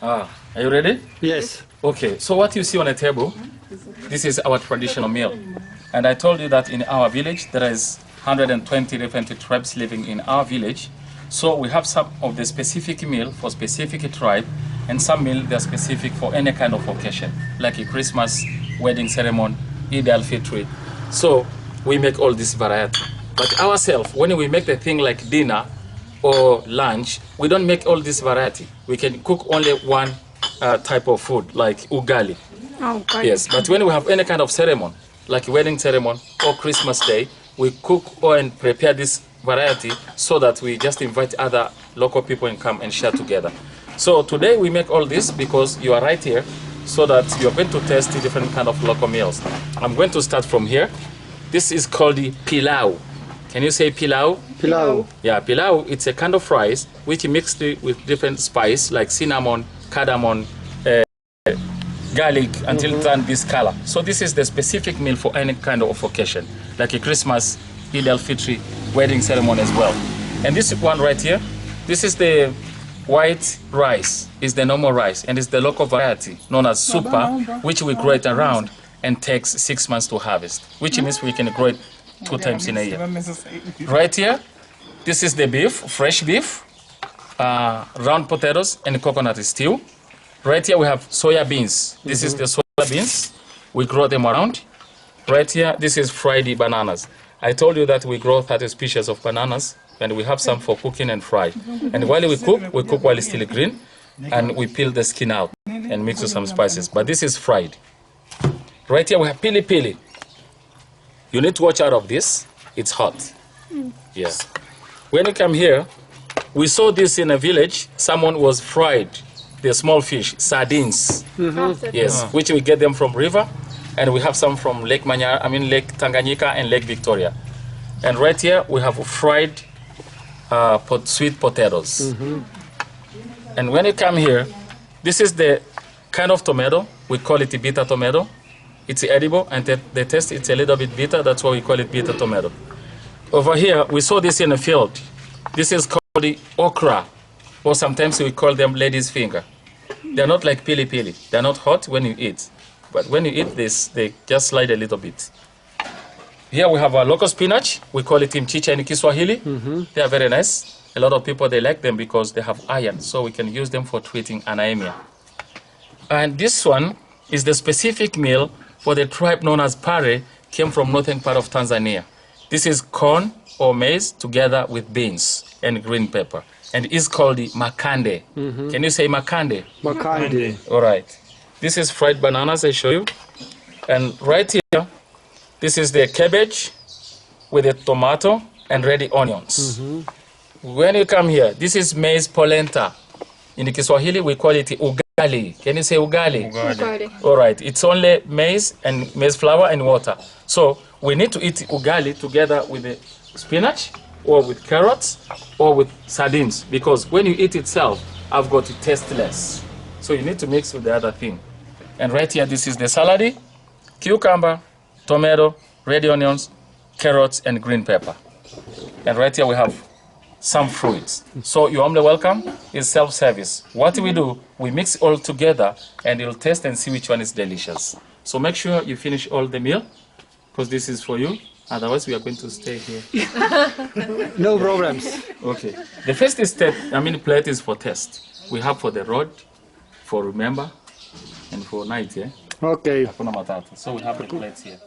Are you ready? Yes. Okay, so what you see on the table, this is our traditional meal. And I told you that in our village, there is 120 different tribes living in our village. So we have some of the specific meal for specific tribe, and some meal that are specific for any kind of occasion, like a Christmas, wedding ceremony, Eid al-Fitr. So we make all this variety. But ourselves, when we make the thing like dinner or lunch, we don't make all this variety. We can cook only one type of food, like ugali. Okay. Yes, but when we have any kind of ceremony, like wedding ceremony or Christmas day, we cook and prepare this variety so that we just invite other local people and come and share together. So today we make all this because you are right here, so that you are going to taste different kind of local meals. I'm going to start from here. This is called the pilau. Can you say pilau? Pilau. Yeah, pilau, it's a kind of rice which mixed with different spice like cinnamon, cardamom, garlic until it turns this color. So this is the specific meal for any kind of occasion, like a Christmas, Eid al-Fitr, wedding ceremony as well. And this one right here, this is the white rice, is the normal rice, and it's the local variety known as super, which we grow it around and takes 6 months to harvest, which means we can grow it 2 times in a year. Right here, this is the beef, fresh beef, round potatoes, and coconut stew. Right here we have soya beans. This is the soya beans. We grow them around. Right here, this is fried bananas. I told you that we grow 30 species of bananas, and we have some for cooking and fry. And while we cook while it's still green, and we peel the skin out and mix with some spices. But this is fried. Right here we have pili pili. You need to watch out of this. It's hot. Yes. When you come here, we saw this in a village. Someone was fried the small fish, sardines. Yes, which we get them from river, and we have some from Lake Lake Tanganyika and Lake Victoria. And right here we have fried sweet potatoes. And when you come here, this is the kind of tomato. We call it a bitter tomato. It's edible, and the taste it's a little bit bitter. That's why we call it bitter tomato. Over here, we saw this in the field. This is called the okra, or sometimes we call them lady's finger. They're not like pili pili. They're not hot when you eat. But when you eat this, they just slide a little bit. Here we have our local spinach. We call it mchicha in Kiswahili. They are very nice. A lot of people, they like them because they have iron. So we can use them for treating anemia. And this one is the specific meal for the tribe known as Pare, came from northern part of Tanzania. This is corn or maize together with beans and green pepper. And it's called the makande. Can you say makande? Makande. All right. This is fried bananas, I show you. And right here, this is the cabbage with the tomato and ready onions. When you come here, this is maize polenta. In the Kiswahili, we call it ugali. Can you say ugali? Ugali. All right. It's only maize and maize flour and water. So we need to eat ugali together with the spinach, or with carrots, or with sardines, because when you eat itself, I've got to taste less. So you need to mix with the other thing. And right here, this is the salad, cucumber, tomato, red onions, carrots, and green pepper. And right here we have some fruits. So you're only welcome. It's self-service. What we do, we mix it all together, and you'll taste and see which one is delicious. So make sure you finish all the meal, because this is for you. Otherwise, we are going to stay here. No problems. Okay. The first is plate is for test. We have for the road, for remember, and for night, yeah? Okay. So we have the plates here.